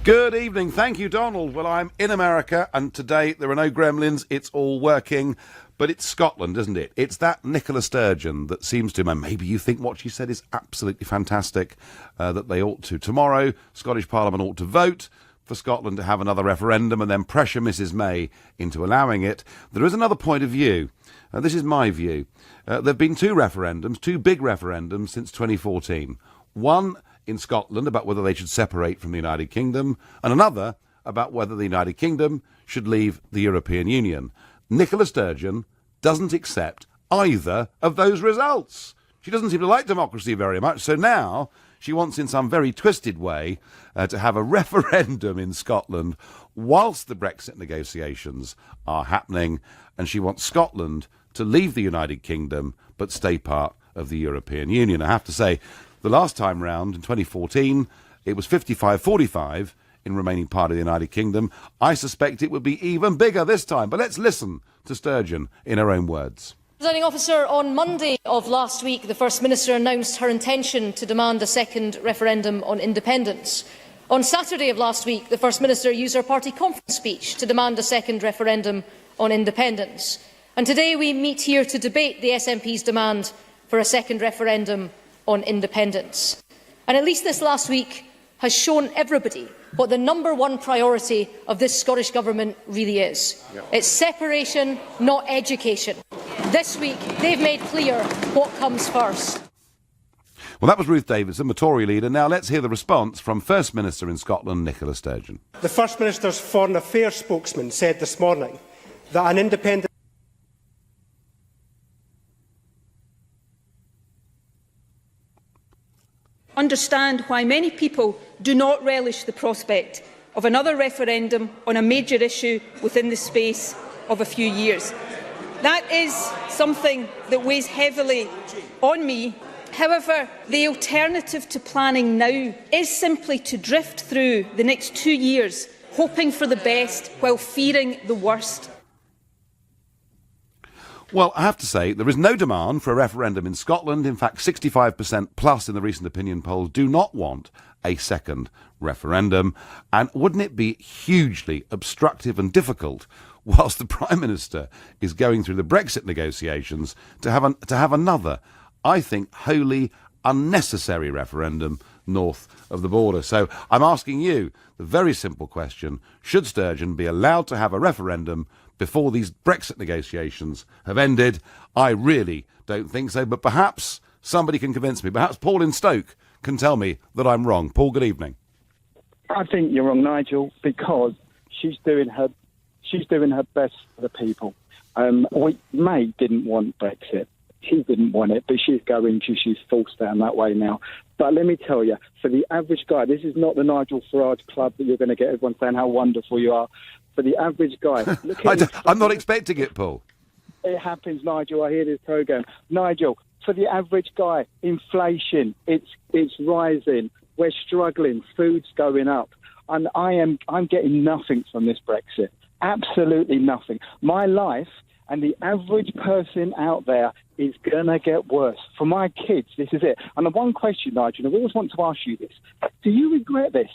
Good evening. Thank you, Donald. Well, I'm in America, and today there are no gremlins. It's all working. But it's Scotland, isn't it? It's that Nicola Sturgeon that seems to, and maybe you think what she said is absolutely fantastic, that they ought to. Tomorrow, Scottish Parliament ought to vote for Scotland to have another referendum and then pressure Mrs May into allowing it. There is another point of view. This is my view. There have been two big referendums since 2014. One in Scotland about whether they should separate from the United Kingdom, and another about whether the United Kingdom should leave the European Union. Nicola Sturgeon doesn't accept either of those results. She doesn't seem to like democracy very much, so now she wants in some very twisted way to have a referendum in Scotland whilst the Brexit negotiations are happening, and she wants Scotland to leave the United Kingdom but stay part of the European Union. I have to say, the last time round in 2014, it was 55-45 in remaining part of the United Kingdom. I suspect it would be even bigger this time. But let's listen to Sturgeon in her own words. Presiding Officer, on Monday of last week, the First Minister announced her intention to demand a second referendum on independence. On Saturday of last week, the First Minister used her party conference speech to demand a second referendum on independence. And today we meet here to debate the SNP's demand for a second referendum on independence. And at least this last week has shown everybody what the number one priority of this Scottish Government really is. It's separation, not education. This week, they've made clear what comes first. Well, that was Ruth Davidson, the Tory leader. Now let's hear the response from First Minister in Scotland, Nicola Sturgeon. The First Minister's Foreign Affairs spokesman said this morning that an independent understand why many people do not relish the prospect of another referendum on a major issue within the space of a few years. That is something that weighs heavily on me. However, the alternative to planning now is simply to drift through the next 2 years, hoping for the best while fearing the worst. Well, I have to say, there is no demand for a referendum in Scotland. In fact, 65% plus in the recent opinion polls do not want a second referendum. And wouldn't it be hugely obstructive and difficult, whilst the Prime Minister is going through the Brexit negotiations, to have another, I think, wholly unnecessary referendum north of the border? So I'm asking you the very simple question: should Sturgeon be allowed to have a referendum before these Brexit negotiations have ended? I really don't think so, but perhaps somebody can convince me. Perhaps Paul in Stoke can tell me that I'm wrong. Paul, good evening. I think you're wrong, Nigel, because she's doing her best for the people. May didn't want Brexit. She didn't want it, but she's going to. She's forced down that way now. But let me tell you, for the average guy, this is not the Nigel Farage club that you're going to get everyone saying how wonderful you are. For the average guy, I'm not expecting it, Paul. It happens, Nigel. I hear this programme. Nigel, for the average guy, inflation, it's rising. We're struggling. Food's going up. And I'm getting nothing from this Brexit. Absolutely nothing. My life and the average person out there is going to get worse. For my kids, this is it. And the one question, Nigel, I always want to ask you this. Do you regret this?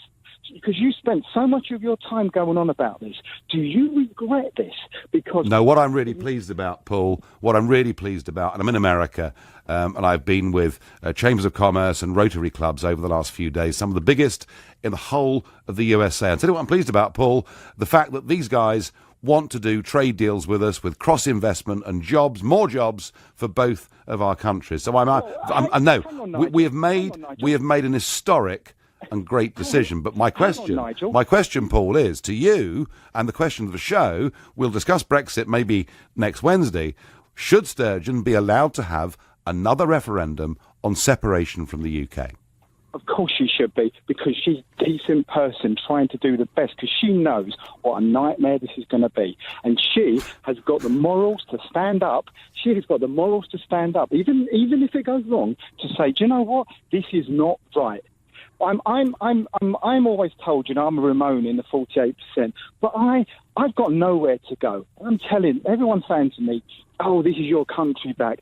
Because you spent so much of your time going on about this. Do you regret this? Because no, what I'm really pleased about, Paul, and I'm in America, and I've been with Chambers of Commerce and Rotary clubs over the last few days, some of the biggest in the whole of the USA. And tell you what I'm pleased about, Paul, the fact that these guys want to do trade deals with us, with cross-investment and jobs, more jobs for both of our countries. So we have made an historic and great decision. But my question, Paul, is to you, and the question of the show, we'll discuss Brexit maybe next Wednesday. Should Sturgeon be allowed to have another referendum on separation from the UK? Of course she should be, because she's a decent person trying to do the best, because she knows what a nightmare this is going to be. And she has got the morals to stand up. She has got the morals to stand up, even if it goes wrong, to say, do you know what? This is not right. I'm always told, I'm a Ramon in the 48%, but I've got nowhere to go. I'm telling everyone's saying to me, oh, this is your country back.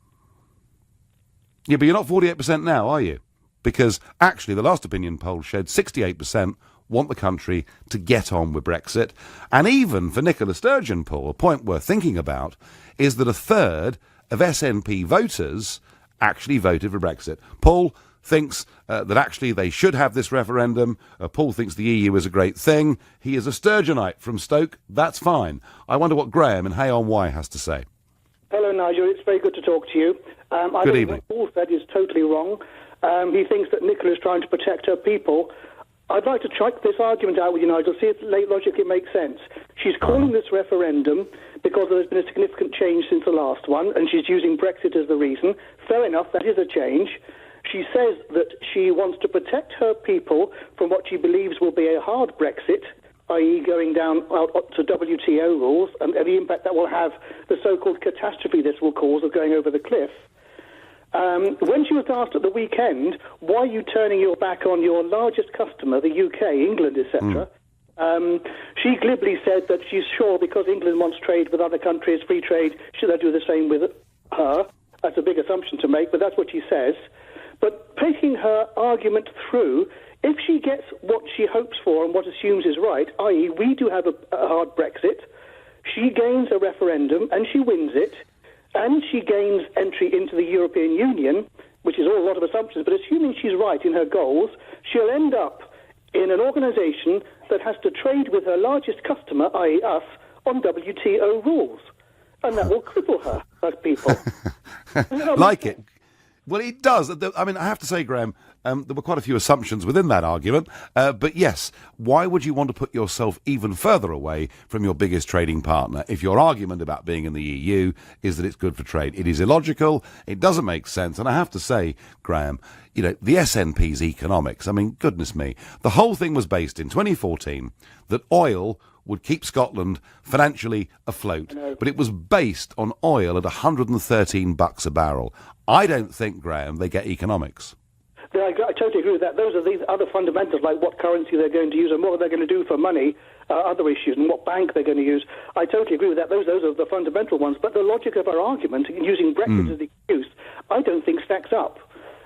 Yeah, but you're not 48% now, are you? Because actually the last opinion poll showed 68% want the country to get on with Brexit. And even for Nicola Sturgeon, Paul, a point worth thinking about is that a third of SNP voters actually voted for Brexit. Paul thinks that actually they should have this referendum. Paul thinks the EU is a great thing. He is a Sturgeonite from Stoke. That's fine. I wonder what Graham in Hay-on-Wye has to say. Hello, Nigel. It's very good to talk to you. I Good think evening. what Paul said is totally wrong. He thinks that Nicola is trying to protect her people. I'd like to check this argument out with you, Nigel, see if logically it makes sense. She's calling this referendum because there's been a significant change since the last one, and she's using Brexit as the reason. Fair enough, that is a change. She says that she wants to protect her people from what she believes will be a hard Brexit, i.e. going down out to WTO rules, and the impact that will have, the so-called catastrophe this will cause of going over the cliff. When she was asked at the weekend, why are you turning your back on your largest customer, the UK, England, etc., she glibly said that she's sure because England wants trade with other countries, free trade, should they do the same with her? That's a big assumption to make, but that's what she says. But taking her argument through, if she gets what she hopes for and what assumes is right, i.e. we do have a hard Brexit, she gains a referendum and she wins it, and she gains entry into the European Union, which is all a lot of assumptions, but assuming she's right in her goals, she'll end up in an organisation that has to trade with her largest customer, i.e. us, on WTO rules. And that will cripple her as people. Like it. Well, it does. I mean, I have to say, Graham, there were quite a few assumptions within that argument. But yes, why would you want to put yourself even further away from your biggest trading partner if your argument about being in the EU is that it's good for trade? It is illogical. It doesn't make sense. And I have to say, Graham, you know, the SNP's economics, I mean, goodness me, the whole thing was based in 2014 that oil would keep Scotland financially afloat. But it was based on oil at $113 a barrel. I don't think, Graham, they get economics. I totally agree with that. Those are these other fundamentals, like what currency they're going to use and what they're going to do for money, other issues, and what bank they're going to use. I totally agree with that. Those are the fundamental ones. But the logic of our argument, using Brexit as the excuse, I don't think stacks up.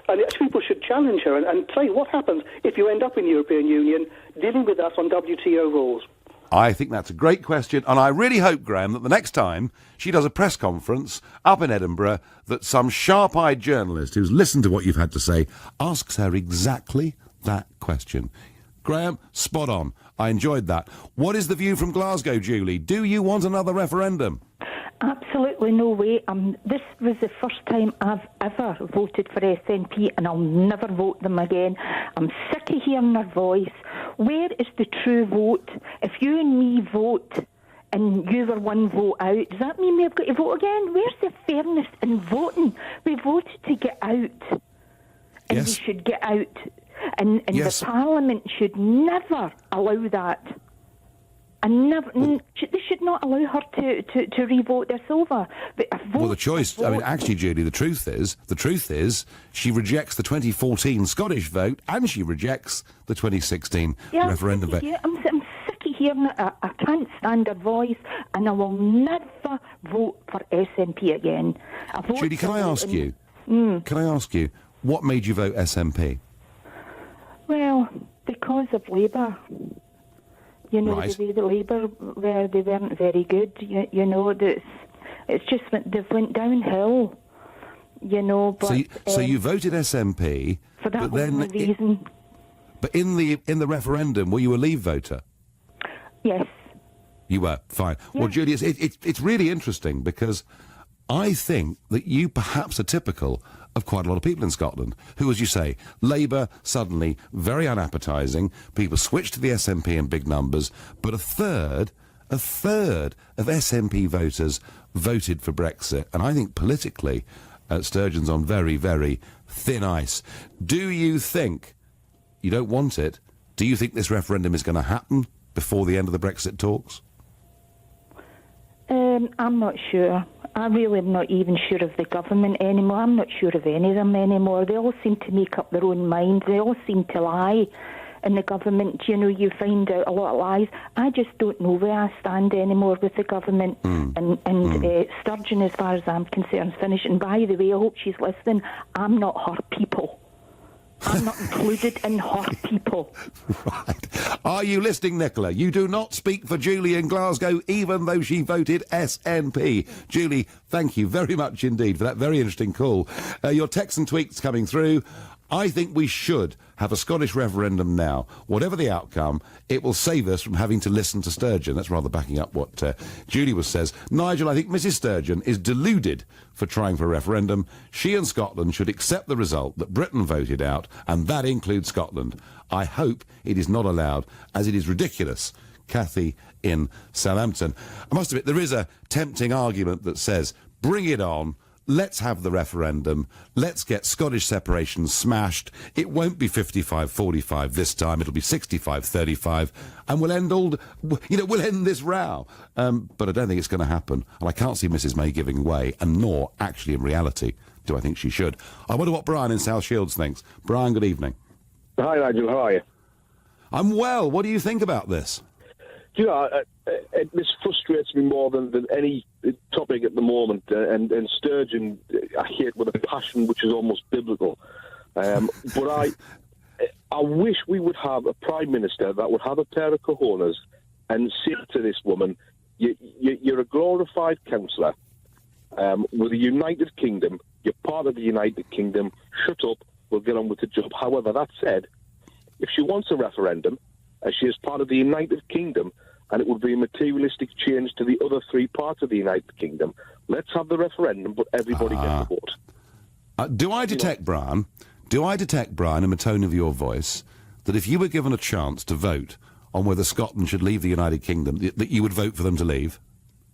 And people should challenge her and say, what happens if you end up in the European Union dealing with us on WTO rules? I think that's a great question, and I really hope, Graham, that the next time she does a press conference up in Edinburgh, that some sharp-eyed journalist who's listened to what you've had to say asks her exactly that question. Graham, spot on. I enjoyed that. What is the view from Glasgow, Julie? Do you want another referendum? Absolutely no way. This was the first time I've ever voted for SNP, and I'll never vote them again. I'm sick of hearing their voice. Where is the true vote? If you and me vote and you were one vote out, does that mean we've got to vote again? Where's the fairness in voting? We voted to get out, and we should get out. And the Parliament should never allow that. And they should not allow her to re-vote this over. Well, the choice, I mean, actually, Julie, the truth is, she rejects the 2014 Scottish vote and she rejects the 2016 referendum vote. I'm sick of hearing it. I can't stand her voice, and I will never vote for SNP again. Julie, can I ask you, what made you vote SNP? Well, because of Labour. You know, right. The way the Labour were, they weren't very good. You know, it's just they've went downhill. You know, but so you voted SNP for that reason. But in the referendum, were you a Leave voter? Yes. You were, fine. Yeah. Well, Julie, it's really interesting because I think that you perhaps are typical of quite a lot of people in Scotland who, as you say, Labour suddenly very unappetising, people switched to the SNP in big numbers, but a third of SNP voters voted for Brexit. And I think politically, Sturgeon's on very, very thin ice. Do you think, you don't want it, do you think this referendum is going to happen before the end of the Brexit talks? I'm not sure. I really am not even sure of the government anymore. I'm not sure of any of them anymore. They all seem to make up their own minds. They all seem to lie. In the government, you know, you find out a lot of lies. I just don't know where I stand anymore with the government. And Sturgeon, as far as I'm concerned, is finished. And by the way, I hope she's listening. I'm not her people. I'm not included in her people. Right. Are you listening, Nicola? You do not speak for Julie in Glasgow, even though she voted SNP. Julie, thank you very much indeed for that very interesting call. Your texts and tweets coming through. I think we should have a Scottish referendum now. Whatever the outcome, it will save us from having to listen to Sturgeon. That's rather backing up what Julie says. Nigel, I think Mrs Sturgeon is deluded for trying for a referendum. She and Scotland should accept the result that Britain voted out, and that includes Scotland. I hope it is not allowed, as it is ridiculous. Kathy in Southampton. I must admit, there is a tempting argument that says, bring it on. Let's have the referendum. Let's get Scottish separation smashed. It won't be 55-45 this time. It'll be 65-35, and we'll end we'll end this row. But I don't think it's going to happen, and I can't see Mrs May giving way, and nor, actually, in reality, do I think she should. I wonder what Brian in South Shields thinks. Brian, good evening. Hi, Nigel. How are you? I'm well. What do you think about this? Do you know, this frustrates me more than any topic at the moment, and Sturgeon I hate with a passion which is almost biblical. But I wish we would have a Prime Minister that would have a pair of cojones and say to this woman, you're a glorified councillor with a United Kingdom, you're part of the United Kingdom, shut up, we'll get on with the job. However, that said, if she wants a referendum, as she is part of the United Kingdom, and it would be a materialistic change to the other three parts of the United Kingdom. Let's have the referendum, but everybody gets a vote. Do I detect, Brian, in the tone of your voice, that if you were given a chance to vote on whether Scotland should leave the United Kingdom, that you would vote for them to leave?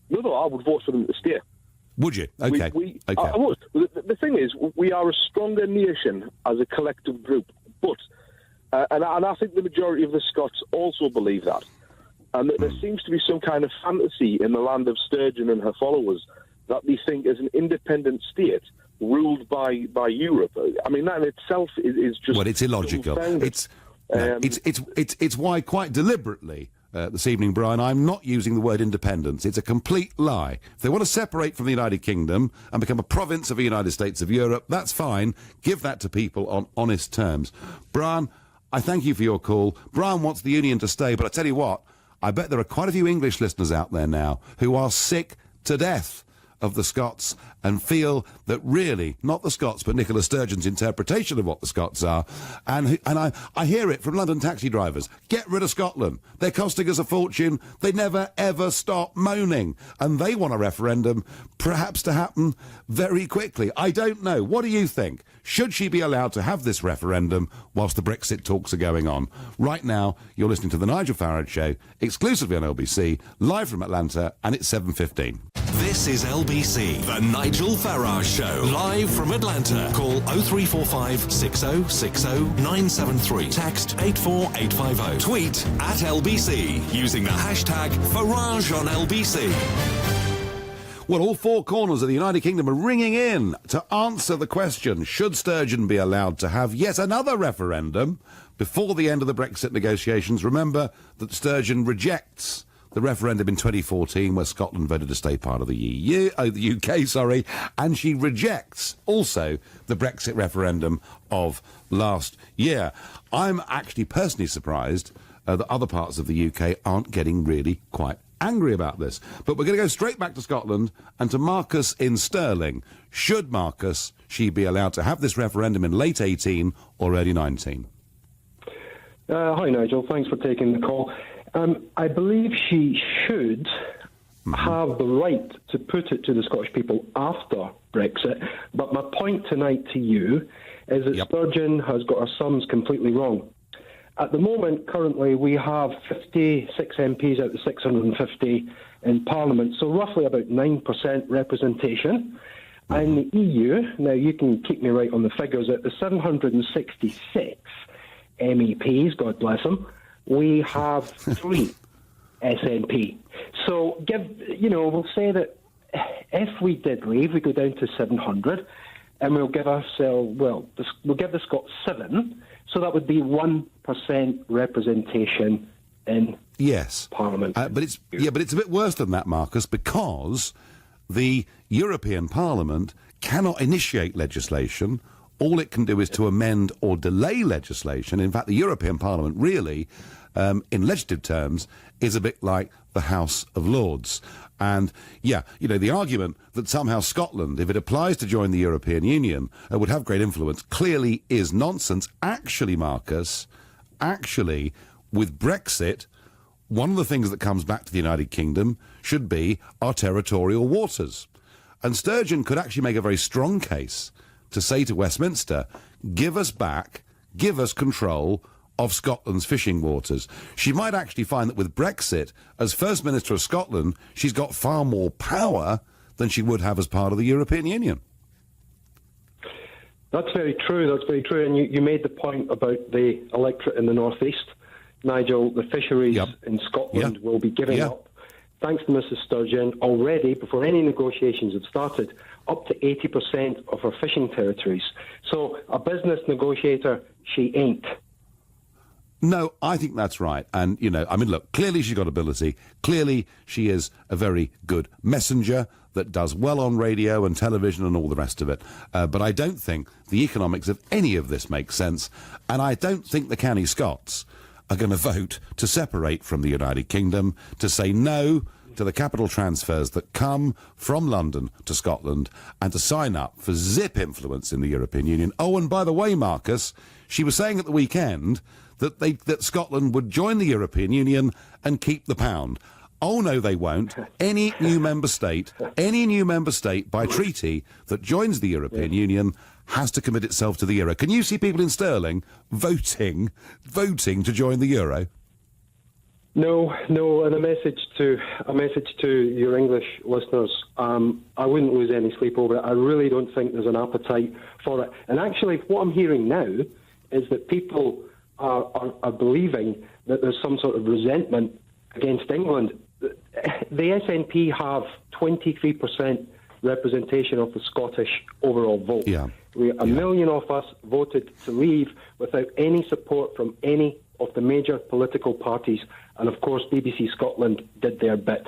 No, I would vote for them to stay. Would you? Okay. Okay. I would. The thing is, we are a stronger nation as a collective group, but, and I think the majority of the Scots also believe that. And there seems to be some kind of fantasy in the land of Sturgeon and her followers that they think as an independent state ruled by Europe. I mean, that in itself is just... Well, it's illogical. It's why, quite deliberately, this evening, Brian, I'm not using the word independence. It's a complete lie. If they want to separate from the United Kingdom and become a province of the United States of Europe, that's fine. Give that to people on honest terms. Brian, I thank you for your call. Brian wants the Union to stay, but I tell you what, I bet there are quite a few English listeners out there now who are sick to death of the Scots and feel that really, not the Scots, but Nicola Sturgeon's interpretation of what the Scots are. And I hear it from London taxi drivers. Get rid of Scotland. They're costing us a fortune. They never, ever stop moaning. And they want a referendum, perhaps to happen very quickly. I don't know. What do you think? Should she be allowed to have this referendum whilst the Brexit talks are going on? Right now, you're listening to The Nigel Farage Show, exclusively on LBC, live from Atlanta, and it's 7:15. This is LBC, The Nigel Farage Show, live from Atlanta. Call 0345 6060 973. Text 84850. Tweet at LBC using the hashtag Farage on LBC. Well, all four corners of the United Kingdom are ringing in to answer the question, should Sturgeon be allowed to have yet another referendum before the end of the Brexit negotiations? Remember that Sturgeon rejects the referendum in 2014 where Scotland voted to stay part of the UK, and she rejects also the Brexit referendum of last year. I'm actually personally surprised that other parts of the UK aren't getting really quite angry about this. But we're going to go straight back to Scotland and to Marcus in Stirling. Should she be allowed to have this referendum in late 18 or early 19? Hi, Nigel. Thanks for taking the call. I believe she should have the right to put it to the Scottish people after Brexit. But my point tonight to you is that Sturgeon has got her sums completely wrong. At the moment, currently, we have 56 MPs out of 650 in Parliament, so roughly about 9% representation. And the EU, now you can keep me right on the figures, at the 766 MEPs, God bless them, we have 3 SNP. So we'll say that if we did leave, we go down to 700, and we'll give ourselves, we'll give the Scots 7, so that would be 1% representation in Parliament. But it's a bit worse than that, Marcus, because the European Parliament cannot initiate legislation all it can do is to amend or delay legislation. In fact, the European Parliament really, in legislative terms, is a bit like the House of Lords. And, yeah, you know, the argument that somehow Scotland, if it applies to join the European Union, would have great influence, clearly is nonsense. Actually, Marcus, with Brexit, one of the things that comes back to the United Kingdom should be our territorial waters. And Sturgeon could actually make a very strong case to say to Westminster, give us control of Scotland's fishing waters. She might actually find that with Brexit, as First Minister of Scotland, she's got far more power than she would have as part of the European Union. That's very true, and you made the point about the electorate in the North East. Nigel, the fisheries in Scotland will be giving up, thanks to Mrs Sturgeon, already, before any negotiations have started, up to 80% of her fishing territories. So a business negotiator, she ain't. No, I think that's right. And, you know, I mean, look, clearly she's got ability. Clearly she is a very good messenger that does well on radio and television and all the rest of it. But I don't think the economics of any of this makes sense. And I don't think the Canny Scots are going to vote to separate from the United Kingdom, to say no to the capital transfers that come from London to Scotland, and to sign up for zip influence in the European Union. Oh, and by the way, Marcus, she was saying at the weekend that Scotland would join the European Union and keep the pound. Oh, no, they won't. Any new member state by treaty that joins the European Union has to commit itself to the euro. Can you see people in Stirling voting to join the euro? No, and a message to your English listeners. I wouldn't lose any sleep over it. I really don't think there's an appetite for it. And actually, what I'm hearing now is that people are believing that there's some sort of resentment against England. The SNP have 23% representation of the Scottish overall vote. A million of us voted to leave without any support from any of the major political parties, and of course BBC Scotland did their bit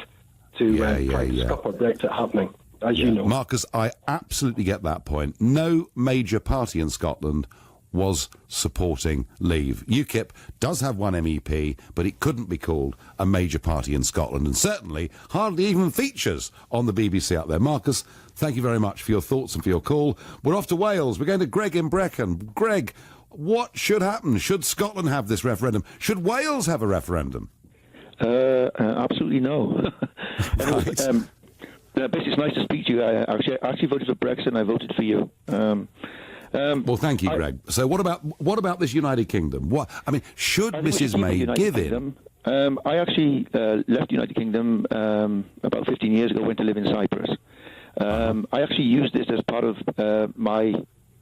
to try to scupper Brexit happening, as you know. Marcus, I absolutely get that point. No major party in Scotland was supporting leave. UKIP does have one MEP, but it couldn't be called a major party in Scotland, and certainly hardly even features on the BBC out there. Marcus, thank you very much for your thoughts and for your call. We're off to Wales. We're going to Greg in Brecon. Greg, what should happen? Should Scotland have this referendum? Should Wales have a referendum? Absolutely no. Anyway, basically, it's nice to speak to you. I actually voted for Brexit, and I voted for you. Well, thank you, Greg. So what about this United Kingdom? Should Mrs May give in? I actually left the United Kingdom about 15 years ago, went to live in Cyprus. I actually used this as part of my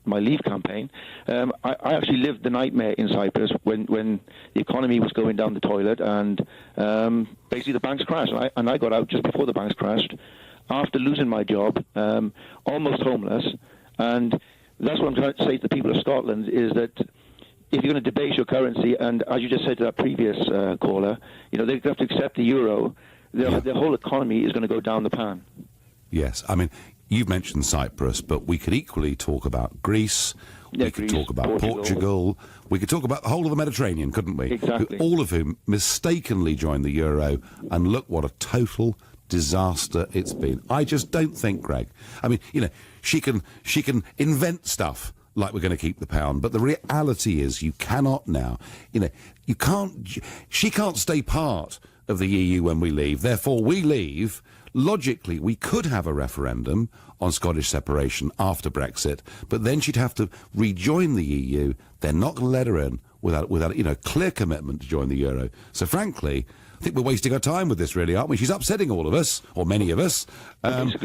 leave campaign. I actually lived the nightmare in Cyprus when the economy was going down the toilet, and basically the banks crashed. And I got out just before the banks crashed, after losing my job, almost homeless. And that's what I'm trying to say to the people of Scotland, is that if you're going to debase your currency, and as you just said to that previous caller, you know, they have to accept the euro, their whole economy is going to go down the pan. Yes, I mean, you've mentioned Cyprus, but we could equally talk about Greece, we could talk about Portugal, we could talk about the whole of the Mediterranean, couldn't we? Exactly. All of whom mistakenly joined the euro, and look what a total disaster it's been. I just don't think, Greg, I mean, you know, she can invent stuff like we're going to keep the pound, but the reality is you cannot now, you know, she can't stay part of the EU when we leave, therefore we leave. Logically, we could have a referendum on Scottish separation after Brexit, but then she'd have to rejoin the EU. They're not going to let her in without you know, clear commitment to join the euro. So frankly, I think we're wasting our time with this, really, aren't we? She's upsetting all of us, or many of us. And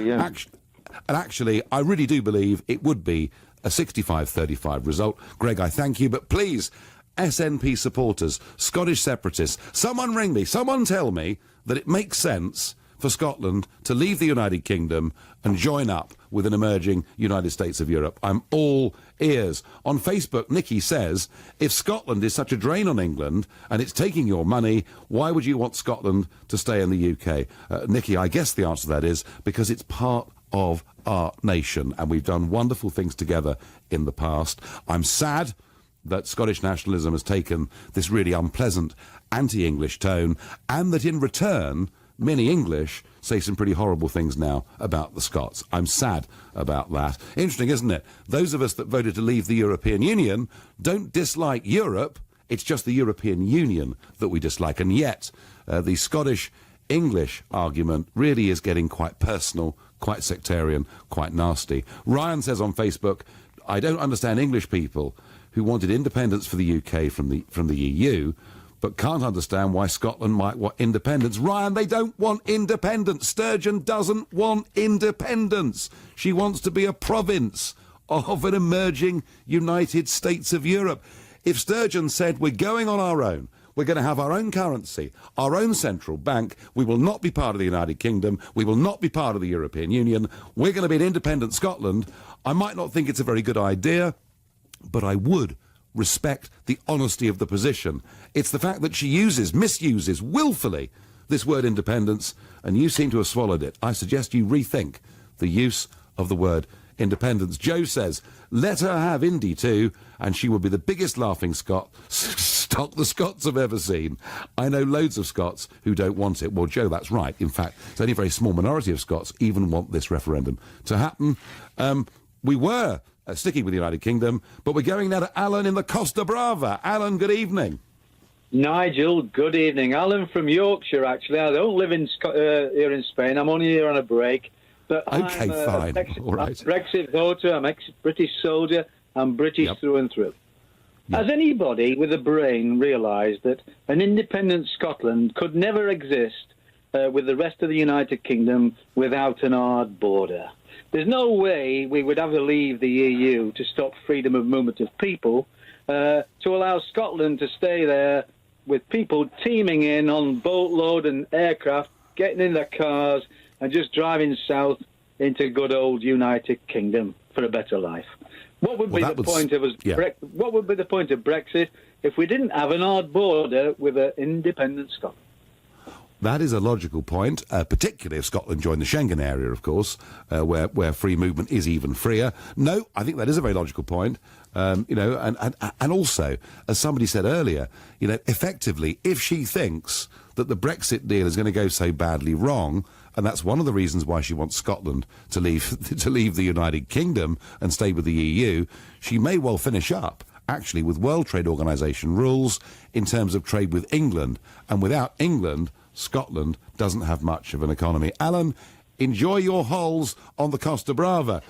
actually, I really do believe it would be a 65-35 result. Greg, I thank you, but please, SNP supporters, Scottish separatists, someone ring me, someone tell me that it makes sense for Scotland to leave the United Kingdom and join up with an emerging United States of Europe. I'm all ears. On Facebook, Nikki says, if Scotland is such a drain on England and it's taking your money, why would you want Scotland to stay in the UK? Nikki, I guess the answer to that is because it's part of our nation, and we've done wonderful things together in the past. I'm sad that Scottish nationalism has taken this really unpleasant anti-English tone, and that in return, many English say some pretty horrible things now about the Scots. I'm sad about that. Interesting, isn't it? Those of us that voted to leave the European Union don't dislike Europe. It's just the European Union that we dislike. And yet, the Scottish-English argument really is getting quite personal, quite sectarian, quite nasty. Ryan says on Facebook, I don't understand English people who wanted independence for the UK from the EU, but can't understand why Scotland might want independence. Ryan, they don't want independence. Sturgeon doesn't want independence. She wants to be a province of an emerging United States of Europe. If Sturgeon said, we're going on our own, we're going to have our own currency, our own central bank, we will not be part of the United Kingdom, we will not be part of the European Union, we're going to be an independent Scotland, I might not think it's a very good idea, but I would respect the honesty of the position. It's the fact that she misuses willfully this word independence, and you seem to have swallowed it. I suggest you rethink the use of the word independence. Joe says, let her have Indy too, and she will be the biggest laughing stock the Scots have ever seen. I know loads of Scots who don't want it. Well, Joe, that's right. In fact, it's only a very small minority of Scots even want this referendum to happen. We were sticking with the United Kingdom, but we're going now to Alan in the Costa Brava. Alan, good evening. Nigel, good evening. Alan from Yorkshire, actually. I don't live in here in Spain. I'm only here on a break. But okay, I'm fine. All right. I'm Brexit voter. I'm ex-British soldier. I'm British through and through. Yep. Has anybody with a brain realised that an independent Scotland could never exist with the rest of the United Kingdom without an hard border? There's no way we would ever leave the EU to stop freedom of movement of people, to allow Scotland to stay there with people teeming in on boatload and aircraft, getting in their cars and just driving south into good old United Kingdom for a better life. What would be the point of what would be the point of Brexit if we didn't have an hard border with an independent Scotland? That is a logical point, particularly if Scotland joined the Schengen area, of course, where free movement is even freer. No, I think that is a very logical point. And also, as somebody said earlier, effectively, if she thinks that the Brexit deal is going to go so badly wrong, and that's one of the reasons why she wants Scotland to leave the United Kingdom and stay with the EU, she may well finish up actually with World Trade Organization rules in terms of trade with England, and without England, Scotland doesn't have much of an economy. Alan, enjoy your holes on the Costa Brava.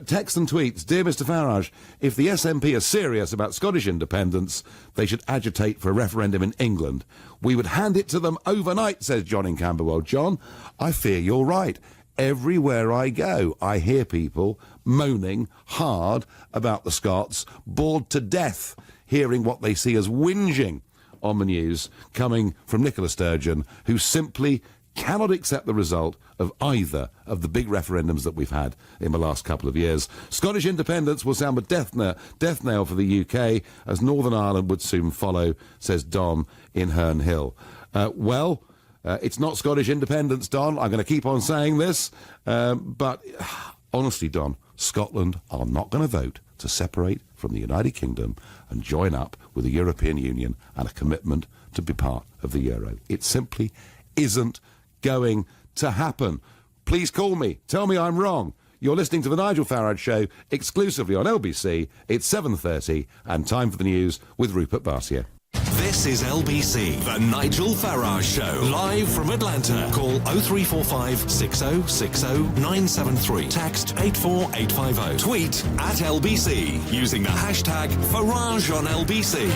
Text and tweets, dear Mr Farage, if the SNP are serious about Scottish independence, they should agitate for a referendum in England. We would hand it to them overnight, says John in Camberwell. John, I fear you're right. Everywhere I go, I hear people moaning hard about the Scots, bored to death, hearing what they see as whinging on the news coming from Nicola Sturgeon, who simply cannot accept the result of either of the big referendums that we've had in the last couple of years. Scottish independence will sound a death knell for the UK, as Northern Ireland would soon follow, says Don in Herne Hill. It's not Scottish independence, Don. I'm going to keep on saying this. But honestly, Don, Scotland are not going to vote to separate from the United Kingdom and join up with the European Union and a commitment to be part of the euro. It simply isn't going to happen. Please call me. Tell me I'm wrong. You're listening to the Nigel Farage Show exclusively on LBC. It's 7:30 and time for the news with Rupert Bartier. This is LBC, the Nigel Farage Show, live from Atlanta. Call 0345 6060 973. Text 84850. Tweet at LBC using the hashtag Farage on LBC.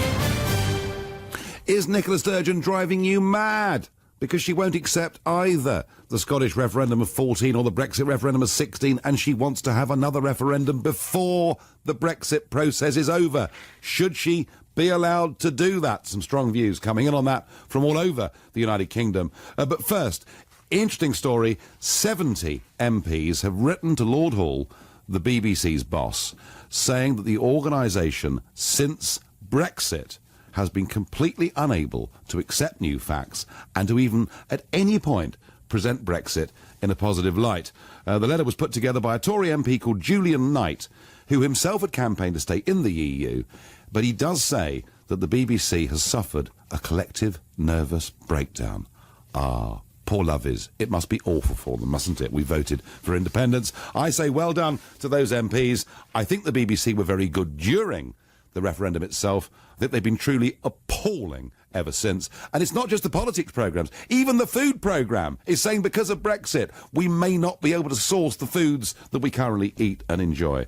Is Nicola Sturgeon driving you mad? Because she won't accept either the Scottish referendum of 14 or the Brexit referendum of 16, and she wants to have another referendum before the Brexit process is over. Should she be allowed to do that? Some strong views coming in on that from all over the United Kingdom. But first, interesting story, 70 MPs have written to Lord Hall, the BBC's boss, saying that the organisation, since Brexit, has been completely unable to accept new facts and to even at any point present Brexit in a positive light. The letter was put together by a Tory MP called Julian Knight, who himself had campaigned to stay in the EU, but he does say that the BBC has suffered a collective nervous breakdown. Ah, poor lovies. It must be awful for them, mustn't it? We voted for independence. I say well done to those MPs. I think the BBC were very good during the referendum itself. I think they've been truly appalling ever since. And it's not just the politics programmes. Even the food programme is saying because of Brexit, we may not be able to source the foods that we currently eat and enjoy.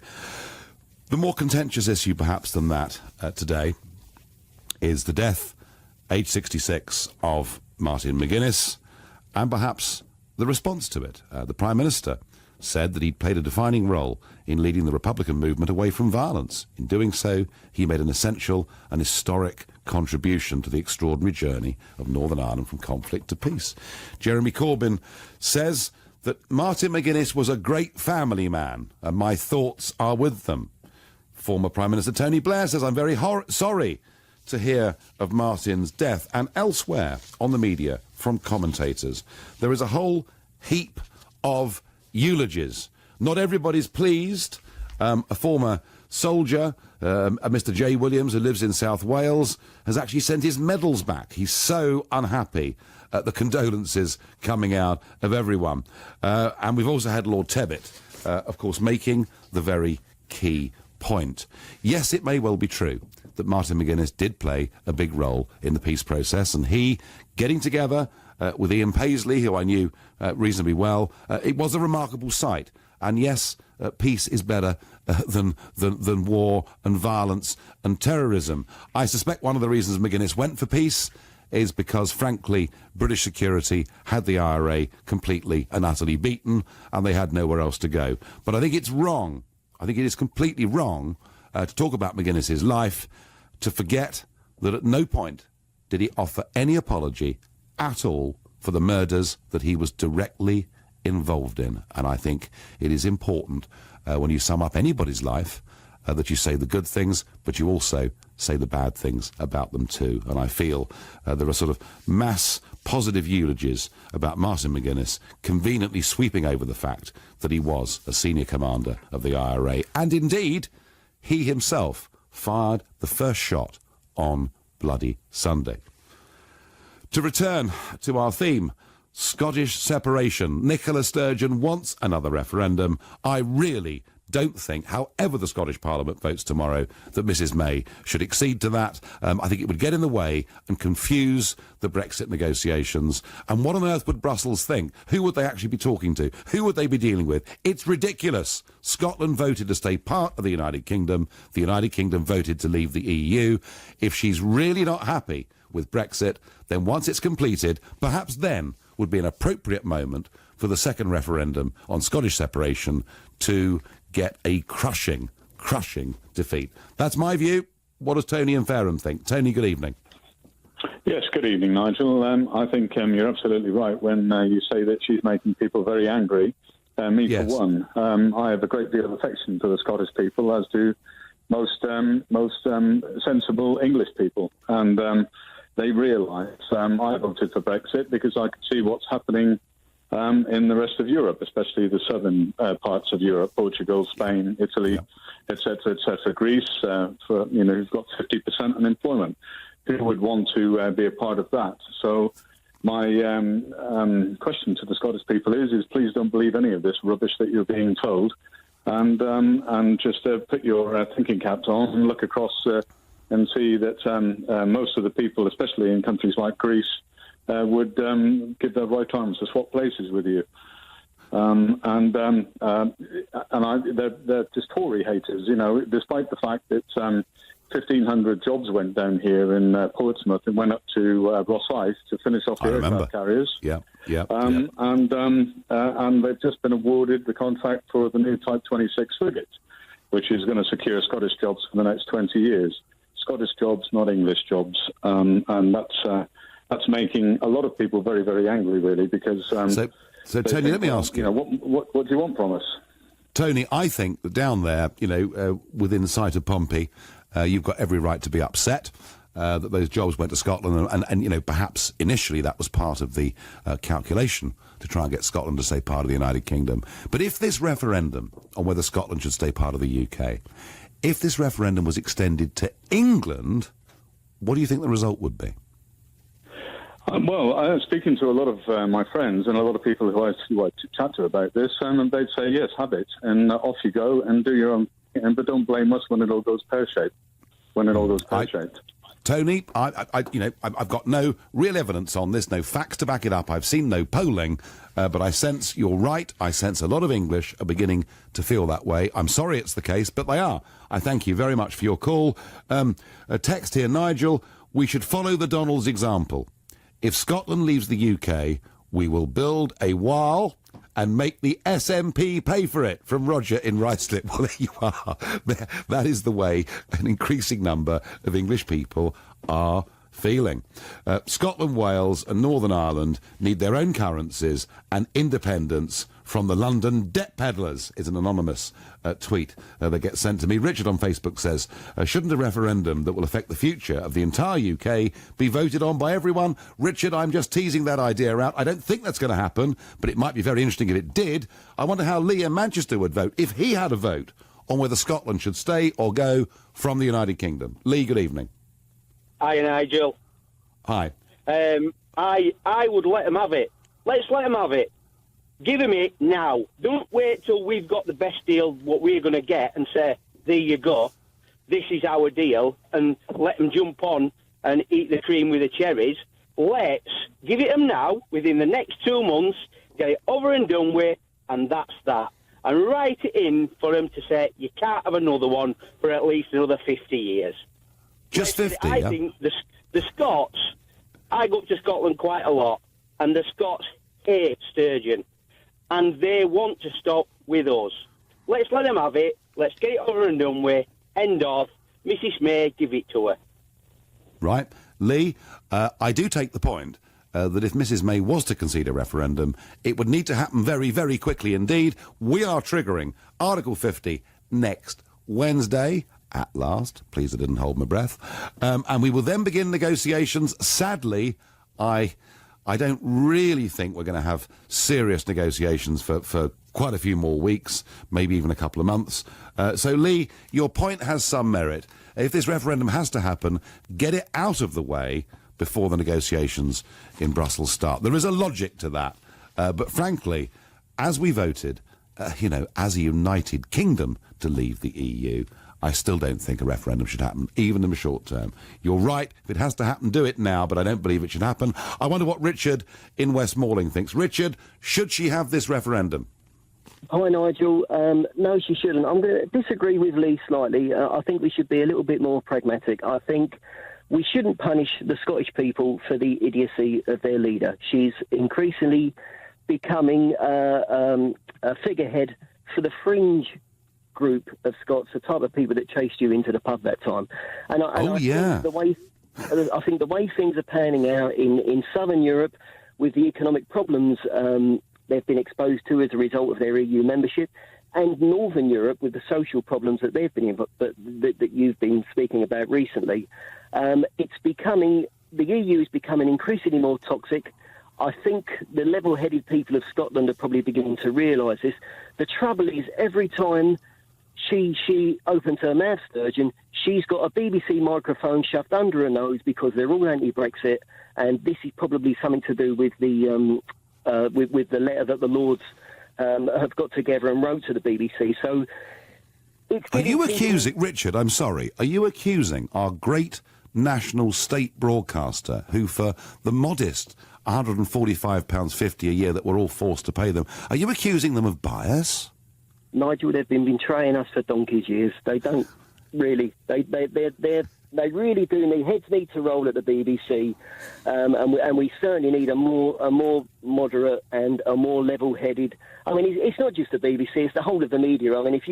The more contentious issue, perhaps, than that today is the death, age 66, of Martin Mcguinness, and perhaps the response to it. The Prime Minister said that he'd played a defining role in leading the Republican movement away from violence. In doing so, he made an essential and historic contribution to the extraordinary journey of Northern Ireland from conflict to peace. Jeremy Corbyn says that Martin Mcguinness was a great family man, and my thoughts are with them. Former Prime Minister Tony Blair says, I'm very sorry to hear of Martin's death. And elsewhere on the media, from commentators, there is a whole heap of eulogies. Not everybody's pleased. A former soldier, Mr. J. Williams, who lives in South Wales, has actually sent his medals back. He's so unhappy at the condolences coming out of everyone. And we've also had Lord Tebbit, of course, making the very key point. Yes, it may well be true that Martin Mcguinness did play a big role in the peace process, and he getting together with Ian Paisley, who I knew reasonably well, it was a remarkable sight. And yes, peace is better than war and violence and terrorism. I suspect one of the reasons Mcguinness went for peace is because, frankly, British security had the IRA completely and utterly beaten, and they had nowhere else to go. But I think it's wrong. I think it is completely wrong to talk about Mcguinness's life, to forget that at no point did he offer any apology at all for the murders that he was directly involved in. And I think it is important when you sum up anybody's life that you say the good things, but you also say the bad things about them too. And I feel there are sort of mass positive eulogies about Martin Mcguinness conveniently sweeping over the fact that he was a senior commander of the IRA. And indeed, he himself fired the first shot on Bloody Sunday. To return to our theme, Scottish separation. Nicola Sturgeon wants another referendum. I really don't think, however the Scottish Parliament votes tomorrow, that Mrs May should accede to that. I think it would get in the way and confuse the Brexit negotiations. And what on earth would Brussels think? Who would they actually be talking to? Who would they be dealing with? It's ridiculous. Scotland voted to stay part of the United Kingdom. The United Kingdom voted to leave the EU. If she's really not happy with Brexit, then once it's completed, perhaps then would be an appropriate moment for the second referendum on Scottish separation to get a crushing defeat. That's my view. What does Tony and Fareham think? Tony, good evening. Yes, good evening, Nigel. I think you're absolutely right when you say that she's making people very angry. Me, yes. For one, I have a great deal of affection for the Scottish people, as do most sensible English people. And they realise I voted for Brexit because I could see what's happening in the rest of Europe, especially the southern parts of Europe, Portugal, Spain, Italy, etc., Greece, who've got 50% unemployment. Who would want to be a part of that? So my question to the Scottish people is please don't believe any of this rubbish that you're being told, and just put your thinking caps on and look across and see that most of the people, especially in countries like Greece, would give their right arms to swap places with you. They're just Tory haters, despite the fact that 1,500 jobs went down here in Portsmouth and went up to Rosyth to finish off the aircraft carriers. And they've just been awarded the contract for the new Type 26 frigate, which is going to secure Scottish jobs for the next 20 years. Scottish jobs, not English jobs. And that's making a lot of people very, very angry, really, because... So Tony, let me ask you... What do you want from us? Tony, I think that down there, within sight of Pompey, you've got every right to be upset. that those jobs went to Scotland, and you know, perhaps initially that was part of the calculation to try and get Scotland to stay part of the United Kingdom. But if this referendum on whether Scotland should stay part of the UK, if this referendum was extended to England, what do you think the result would be? Well, speaking to a lot of my friends and a lot of people who I chat to about this, they'd say, yes, have it, and off you go and do your own thing, but don't blame us when it all goes pear-shaped. Tony, I've got no real evidence on this, no facts to back it up. I've seen no polling, but I sense you're right. I sense a lot of English are beginning to feel that way. I'm sorry it's the case, but they are. I thank you very much for your call. A text here, Nigel, we should follow the Donald's example. If Scotland leaves the UK, we will build a wall and make the SNP pay for it. From Roger in Ruislip. Well, there you are. That is the way an increasing number of English people are feeling. Scotland, Wales and Northern Ireland need their own currencies and independence from the London debt peddlers, is an anonymous tweet that gets sent to me. Richard on Facebook says, shouldn't a referendum that will affect the future of the entire UK be voted on by everyone? Richard, I'm just teasing that idea out. I don't think that's going to happen, but it might be very interesting if it did. I wonder how Lee in Manchester would vote if he had a vote on whether Scotland should stay or go from the United Kingdom. Lee, good evening. Hi, Nigel. Hi. I would let them have it. Let's let them have it. Give them it now. Don't wait till we've got the best deal, what we're going to get, and say, there you go, this is our deal, and let them jump on and eat the cream with the cherries. Let's give it them now, within the next 2 months, get it over and done with, and that's that. And write it in for them to say, you can't have another one for at least another 50 years. Just 50, I think the Scots, I go up to Scotland quite a lot, and the Scots hate Sturgeon. And they want to stop with us. Let's let them have it. Let's get it over and done with. End of. Mrs May, give it to her. Right. Lee, I do take the point that if Mrs May was to concede a referendum, it would need to happen very, very quickly indeed. We are triggering Article 50 next Wednesday. At last. Please, I didn't hold my breath. And we will then begin negotiations. Sadly, I don't really think we're going to have serious negotiations for quite a few more weeks, maybe even a couple of months. So, Lee, your point has some merit. If this referendum has to happen, get it out of the way before the negotiations in Brussels start. There is a logic to that. But frankly, as we voted, as a United Kingdom to leave the EU, I still don't think a referendum should happen, even in the short term. You're right, if it has to happen, do it now, but I don't believe it should happen. I wonder what Richard in Westmoreland thinks. Richard, should she have this referendum? Hi, Nigel. No, she shouldn't. I'm going to disagree with Lee slightly. I think we should be a little bit more pragmatic. I think we shouldn't punish the Scottish people for the idiocy of their leader. She's increasingly becoming a figurehead for the fringe group of Scots, the type of people that chased you into the pub that time. And I think the way things are panning out in Southern Europe with the economic problems they've been exposed to as a result of their EU membership, and Northern Europe with the social problems that they've been that you've been speaking about recently, the EU is becoming increasingly more toxic. I think the level-headed people of Scotland are probably beginning to realise this. The trouble is, every time she opens her mouth, Sturgeon, she's got a BBC microphone shoved under her nose because they're all anti-Brexit, and this is probably something to do with the letter that the Lords have got together and wrote to the BBC. So, are you accusing, Richard, I'm sorry, are you accusing our great national state broadcaster, who for the modest £145.50 a year that we're all forced to pay them, are you accusing them of bias? Nigel, they've been betraying us for donkey's years. They don't really. They really do need. Heads need to roll at the BBC, and we certainly need a more moderate and a more level-headed. I mean, it's not just the BBC; it's the whole of the media. I mean, if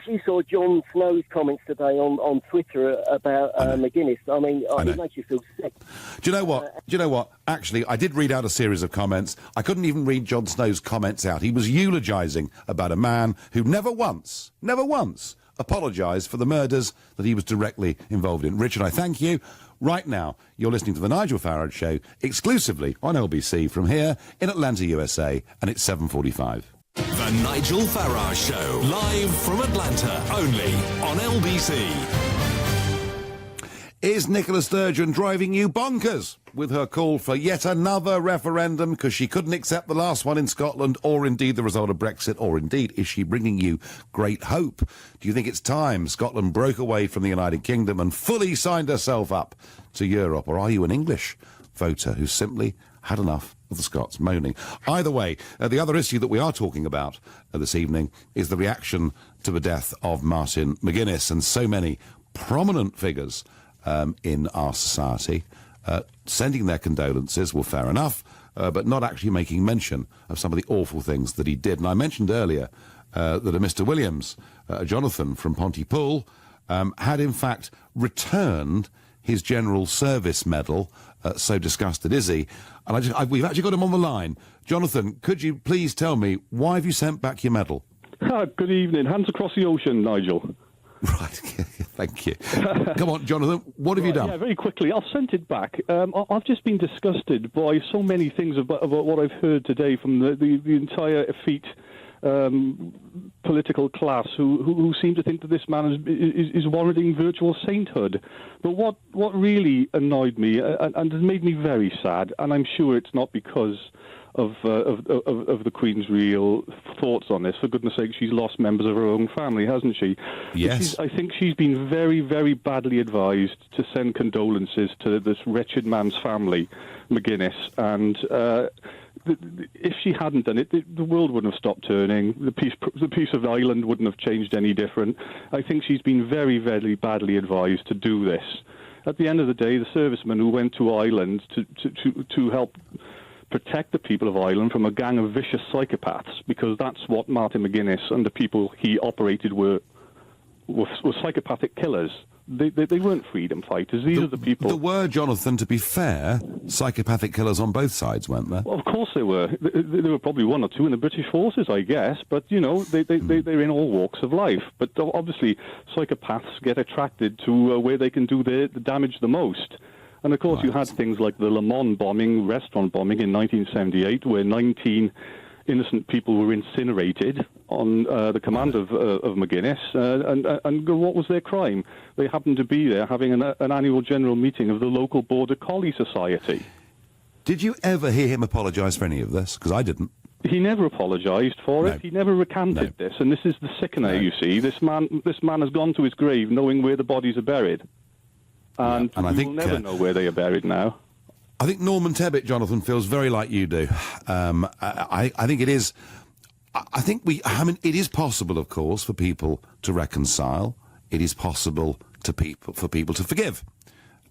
you saw Jon Snow's comments today on Twitter about Mcguinness, I mean, it makes you feel sick. Do you know what? Actually, I did read out a series of comments. I couldn't even read Jon Snow's comments out. He was eulogising about a man who never once apologise for the murders that he was directly involved in. Richard, I thank you. Right now, you're listening to The Nigel Farage Show, exclusively on LBC from here in Atlanta, USA, and it's 7:45. The Nigel Farage Show, live from Atlanta, only on LBC. Is Nicola Sturgeon driving you bonkers with her call for yet another referendum because she couldn't accept the last one in Scotland, or indeed the result of Brexit, or indeed is she bringing you great hope? Do you think it's time Scotland broke away from the United Kingdom and fully signed herself up to Europe, or are you an English voter who simply had enough of the Scots moaning? Either way, the other issue that we are talking about this evening is the reaction to the death of Martin Mcguinness, and so many prominent figures in our society sending their condolences. Well, fair enough, but not actually making mention of some of the awful things that he did. And I mentioned earlier that a Mr. Williams, Jonathan from Pontypool, had in fact returned his General Service Medal. So disgusted is he. And we've actually got him on the line. Jonathan, could you please tell me, why have you sent back your medal? Good evening. Hands across the ocean, Nigel. Right, thank you. Come on, Jonathan, what have you done? Yeah, very quickly. I've sent it back. I've just been disgusted by so many things about what I've heard today from the entire effete political class who seem to think that this man is warranting virtual sainthood. But what really annoyed me and has made me very sad, and I'm sure it's not because of the Queen's real thoughts on this. For goodness sake, she's lost members of her own family, hasn't she? Yes. I think she's been very, very badly advised to send condolences to this wretched man's family, Mcguinness, and if she hadn't done it, the world wouldn't have stopped turning. The peace of Ireland wouldn't have changed any different. I think she's been very, very badly advised to do this. At the end of the day, the servicemen who went to Ireland to help protect the people of Ireland from a gang of vicious psychopaths, because that's what Martin Mcguinness and the people he operated were psychopathic killers. They weren't freedom fighters. These are the people. There were, Jonathan, to be fair, psychopathic killers on both sides, weren't there? Well, of course there were. There were probably one or two in the British forces, I guess. But, you know, they're in all walks of life. But obviously, psychopaths get attracted to where they can do the damage the most. And, of course, you had things like the Le Mans bombing, restaurant bombing in 1978, where 19 innocent people were incinerated on the command of Mcguinness. And what was their crime? They happened to be there having an annual general meeting of the local Border Collie Society. Did you ever hear him apologise for any of this? Because I didn't. He never apologised for it. He never recanted this. And this is the sickener, you see. This man has gone to his grave knowing where the bodies are buried. And I we think will never know where they are buried now. I think Norman Tebbit, Jonathan, feels very like you do. I think it is. I mean, it is possible, of course, for people to reconcile. It is possible for people to forgive.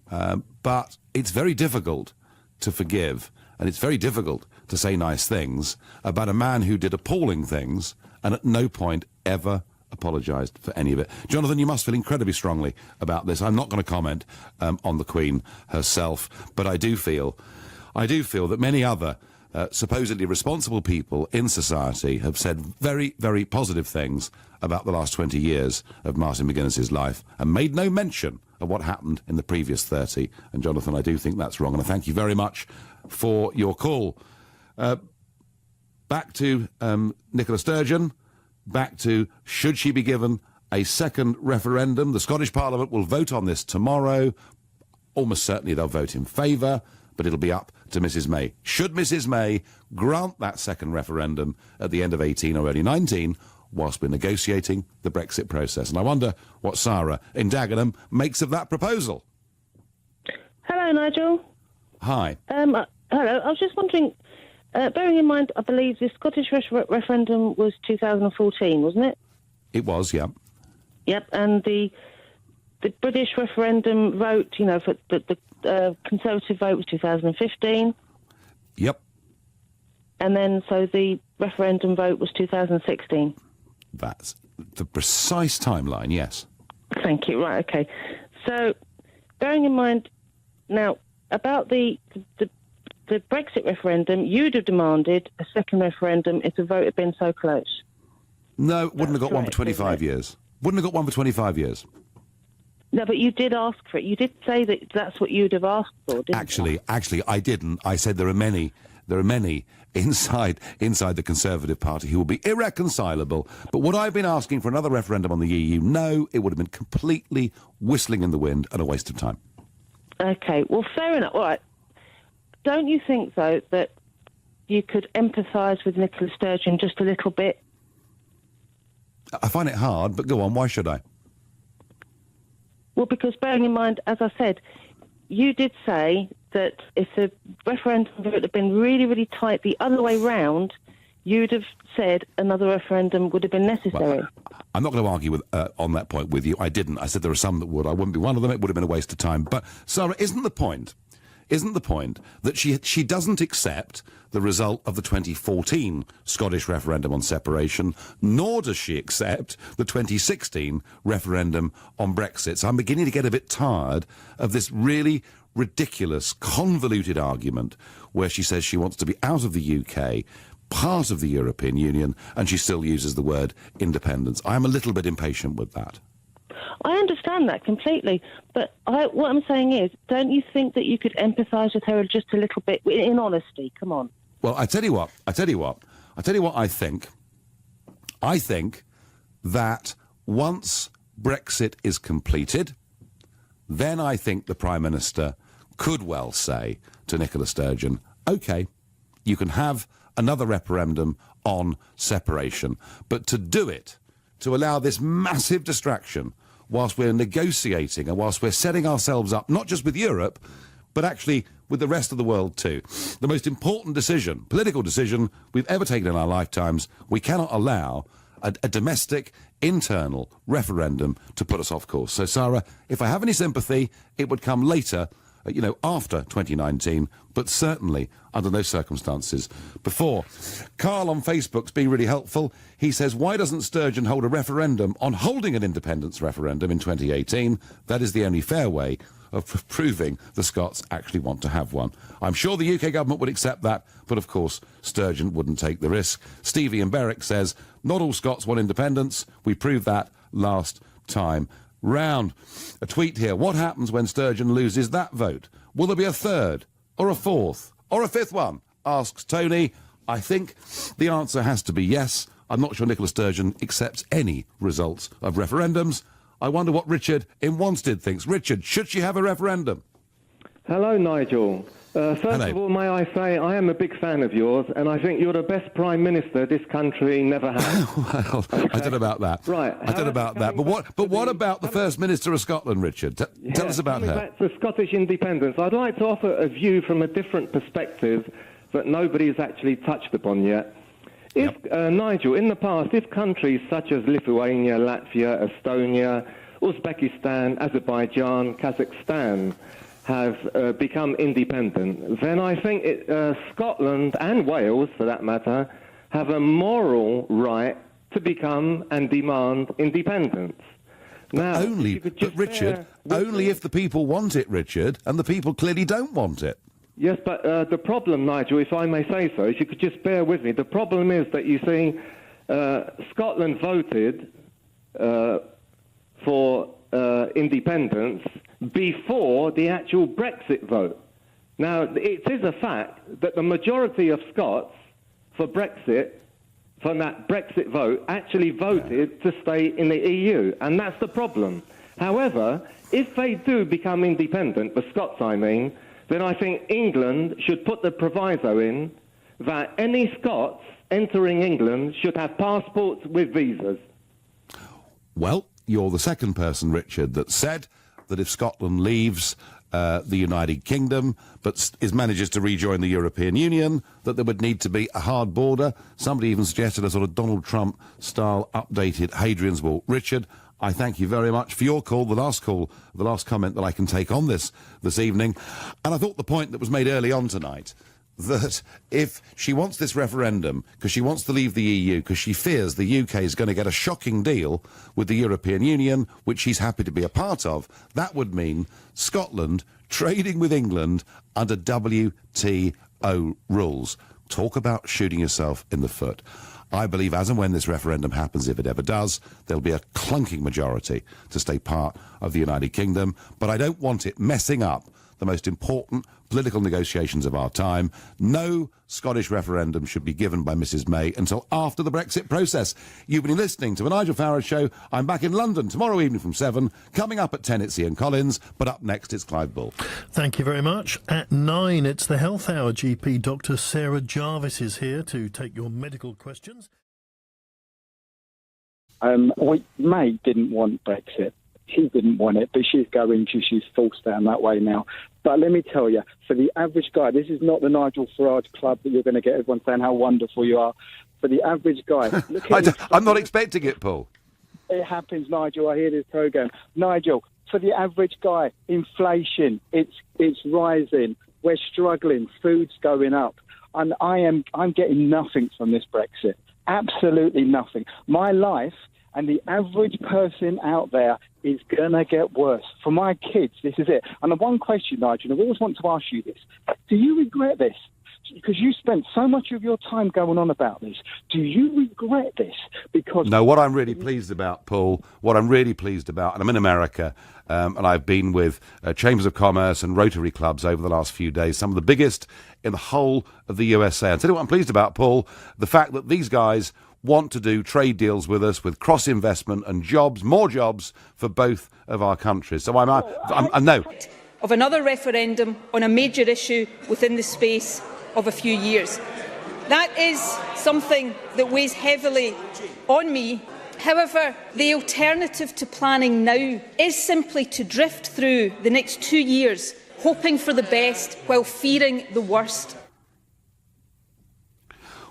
But it's very difficult to forgive, and it's very difficult to say nice things about a man who did appalling things and at no point ever apologised for any of it. Jonathan, you must feel incredibly strongly about this. I'm not going to comment on the Queen herself, but I do feel that many other supposedly responsible people in society have said very, very positive things about the last 20 years of Martin Mcguinness's life and made no mention of what happened in the previous 30. And Jonathan, I do think that's wrong, and I thank you very much for your call. Back to Nicola Sturgeon. Back to, should she be given a second referendum? The Scottish Parliament will vote on this tomorrow. Almost certainly they'll vote in favour, but it'll be up to Mrs May. Should Mrs May grant that second referendum at the end of 18 or early 19, whilst we're negotiating the Brexit process? And I wonder what Sarah in Dagenham makes of that proposal. Hello, Nigel. Hi. Hello. I was just wondering, bearing in mind, I believe the Scottish referendum was 2014, wasn't it? It was, yeah. Yep, and the British referendum vote, you know, for the Conservative vote was 2015. Yep. And then, so the referendum vote was 2016. That's the precise timeline, yes. Thank you. Right, okay. So, bearing in mind, now, about the Brexit referendum, you'd have demanded a second referendum if the vote had been so close. No, wouldn't have got one for 25 years. Wouldn't have got one for 25 years. No, but you did ask for it. You did say that that's what you'd have asked for, didn't Actually, I didn't. I said there are many inside the Conservative Party who will be irreconcilable. But would I have been asking for another referendum on the EU? No, it would have been completely whistling in the wind and a waste of time. Okay, well, fair enough. All right. Don't you think, though, that you could empathise with Nicola Sturgeon just a little bit? I find it hard, but go on, why should I? Well, because bearing in mind, as I said, you did say that if the referendum vote had been really, really tight the other way round, you'd have said another referendum would have been necessary. Well, I'm not going to argue on that point with you. I didn't. I said there are some that would. I wouldn't be one of them. It would have been a waste of time. But, Sarah, isn't the point that she doesn't accept the result of the 2014 Scottish referendum on separation, nor does she accept the 2016 referendum on Brexit. So I'm beginning to get a bit tired of this really ridiculous, convoluted argument where she says she wants to be out of the UK, part of the European Union, and she still uses the word independence. I am a little bit impatient with that. I understand that completely, but what I'm saying is, don't you think that you could empathise with her just a little bit, in honesty? Come on. Well, I tell you what I think. I think that once Brexit is completed, then I think the Prime Minister could well say to Nicola Sturgeon, OK, you can have another referendum on separation, but to do it, to allow this massive distraction whilst we're negotiating and whilst we're setting ourselves up, not just with Europe, but actually with the rest of the world too. The most important decision, political decision, we've ever taken in our lifetimes. We cannot allow a domestic, internal referendum to put us off course. So, Sarah, if I have any sympathy, it would come later, after 2019, but certainly under those circumstances before. Carl on Facebook's been really helpful. He says, why doesn't Sturgeon hold a referendum on holding an independence referendum in 2018? That is the only fair way of proving the Scots actually want to have one. I'm sure the UK government would accept that, but of course Sturgeon wouldn't take the risk. Stevie in Berwick says, not all Scots want independence. We proved that last time round. A tweet here. What happens when Sturgeon loses that vote? Will there be a third, or a fourth, or a fifth one? Asks Tony. I think the answer has to be yes. I'm not sure Nicola Sturgeon accepts any results of referendums. I wonder what Richard in Wanstead thinks. Richard, should she have a referendum? Hello, Nigel. First of all, may I say I am a big fan of yours, and I think you're the best Prime Minister this country never had. Well, okay. I don't know about that. Right. I don't know about that. But what about the First Minister of Scotland, Richard? Tell us about her. Back to Scottish independence, I'd like to offer a view from a different perspective that nobody's actually touched upon yet. Nigel, in the past, if countries such as Lithuania, Latvia, Estonia, Uzbekistan, Azerbaijan, Kazakhstan have become independent, then I think Scotland and Wales, for that matter, have a moral right to become and demand independence. Now, Richard, only if the people want it, Richard, and the people clearly don't want it. Yes, but the problem, Nigel, if I may say so, if you could just bear with me, the problem is that, you see, Scotland voted for independence before the actual Brexit vote. Now, it is a fact that the majority of Scots for Brexit, from that Brexit vote, actually voted to stay in the EU, and that's the problem. However, if they do become independent, the Scots I mean, then I think England should put the proviso in that any Scots entering England should have passports with visas. Well, you're the second person, Richard, that said that if Scotland leaves the United Kingdom but manages to rejoin the European Union, that there would need to be a hard border. Somebody even suggested a sort of Donald Trump-style updated Hadrian's Wall. Richard, I thank you very much for your call, the last comment that I can take on this evening. And I thought the point that was made early on tonight, that if she wants this referendum because she wants to leave the EU, because she fears the UK is going to get a shocking deal with the European Union, which she's happy to be a part of, that would mean Scotland trading with England under WTO rules. Talk about shooting yourself in the foot. I believe as and when this referendum happens, if it ever does, there'll be a clunking majority to stay part of the United Kingdom. But I don't want it messing up the most important political negotiations of our time. No Scottish referendum should be given by Mrs May until after the Brexit process. You've been listening to the Nigel Farage Show. I'm back in London tomorrow evening from 7. Coming up at 10, it's Ian Collins, but up next, it's Clive Bull. Thank you very much. At 9, it's the Health Hour. GP Dr Sarah Jarvis is here to take your medical questions. May didn't want Brexit. She didn't want it, but she's going to. She's forced down that way now. But let me tell you, for the average guy, this is not the Nigel Farage club that you're going to get everyone saying how wonderful you are. For the average guy, I'm not expecting it, Paul. It happens, Nigel. I hear this programme. Nigel, for the average guy, inflation, it's rising. We're struggling. Food's going up. And I'm getting nothing from this Brexit. Absolutely nothing. My life and the average person out there is going to get worse. For my kids, this is it. And the one question, Nigel, I always want to ask you this. Do you regret this? Because you spent so much of your time going on about this. Do you regret this? Because no, what I'm really pleased about, Paul, what I'm really pleased about, and I'm in America, and I've been with Chambers of Commerce and Rotary Clubs over the last few days, some of the biggest in the whole of the USA. And tell you what I'm pleased about, Paul, the fact that these guys want to do trade deals with us with cross-investment and jobs, more jobs for both of our countries. So I know. Of another referendum on a major issue within the space of a few years. That is something that weighs heavily on me. However, the alternative to planning now is simply to drift through the next 2 years, hoping for the best while fearing the worst.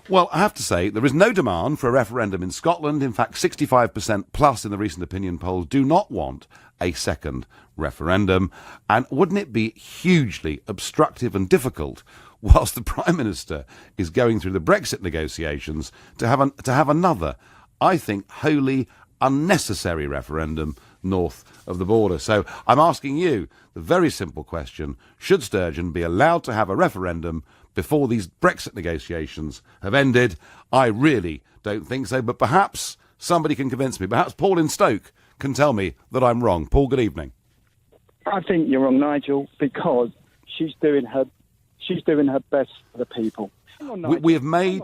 Well, I have to say, there is no demand for a referendum in Scotland. In fact, 65% plus in the recent opinion polls do not want a second referendum. And wouldn't it be hugely obstructive and difficult, whilst the Prime Minister is going through the Brexit negotiations, to have another, I think, wholly unnecessary referendum north of the border? So I'm asking you the very simple question, should Sturgeon be allowed to have a referendum before these Brexit negotiations have ended? I really don't think so, but perhaps somebody can convince me. Perhaps Paul in Stoke can tell me that I'm wrong. Paul, good evening. I think you're wrong, Nigel, because she's doing her best for the people. We have made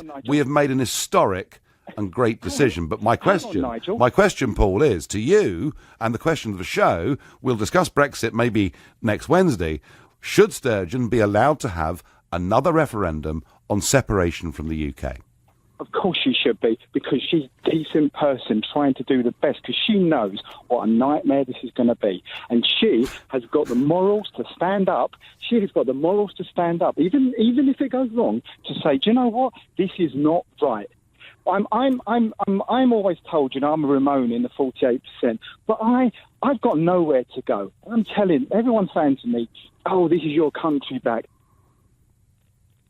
an historic and great decision, but my question, Paul, is to you, and the question of the show, we'll discuss Brexit maybe next Wednesday, should Sturgeon be allowed to have another referendum on separation from the UK? Of course she should be, because she's a decent person trying to do the best, because she knows what a nightmare this is going to be. And she has got the morals to stand up. She has got the morals to stand up, even if it goes wrong, to say, do you know what? This is not right. I'm always told, I'm a Ramon in the 48%, but I've got nowhere to go. Everyone's saying to me, oh, this is your country back.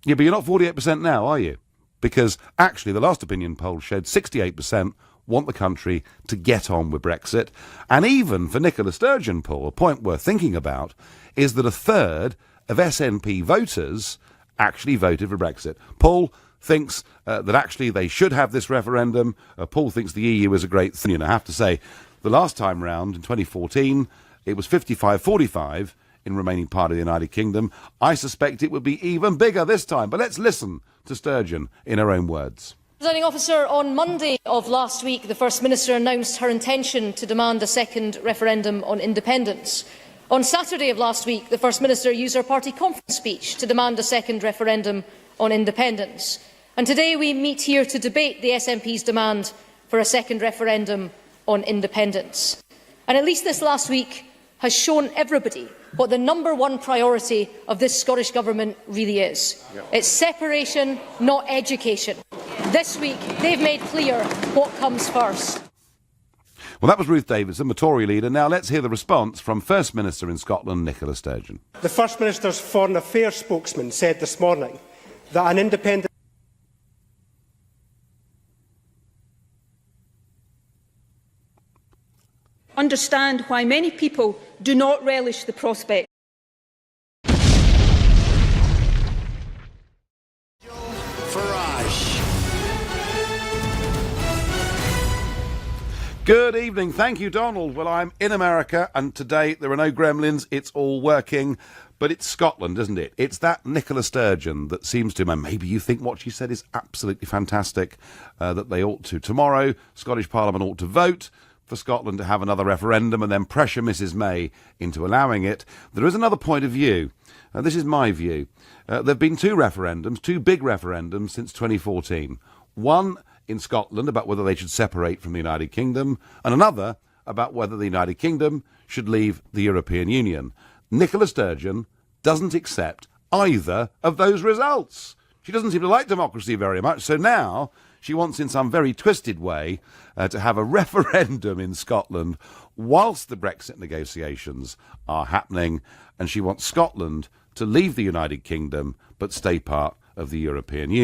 Yeah, but you're not 48% now, are you? Because actually the last opinion poll showed 68% want the country to get on with Brexit. And even for Nicola Sturgeon, Paul, a point worth thinking about is that a third of SNP voters actually voted for Brexit. Paul thinks that actually they should have this referendum. Paul thinks the EU is a great thing. And I have to say, the last time round in 2014, it was 55-45 in remaining part of the United Kingdom. I suspect it would be even bigger this time. But let's listen to Sturgeon in her own words. Presiding Officer, on Monday of last week, the First Minister announced her intention to demand a second referendum on independence. On Saturday of last week, the First Minister used her party conference speech to demand a second referendum on independence. And today we meet here to debate the SNP's demand for a second referendum on independence. And at least this last week has shown everybody what the number one priority of this Scottish Government really is. It's separation, not education. This week, they've made clear what comes first. Well, that was Ruth Davidson, the Tory leader. Now let's hear the response from First Minister in Scotland, Nicola Sturgeon. The First Minister's Foreign Affairs spokesman said this morning that an independent understand why many people do not relish the prospect. Farage. Good evening. Thank you, Donald. Well, I'm in America, and today there are no gremlins. It's all working. But it's Scotland, isn't it? It's that Nicola Sturgeon that seems to, and maybe you think what she said is absolutely fantastic, that they ought to. Tomorrow, Scottish Parliament ought to vote for Scotland to have another referendum and then pressure Mrs May into allowing it. There is another point of view. This is my view. There have been two big referendums since 2014. One in Scotland about whether they should separate from the United Kingdom, and another about whether the United Kingdom should leave the European Union. Nicola Sturgeon doesn't accept either of those results. She doesn't seem to like democracy very much, so now she wants in some very twisted way to have a referendum in Scotland whilst the Brexit negotiations are happening, and she wants Scotland to leave the United Kingdom but stay part of the European Union.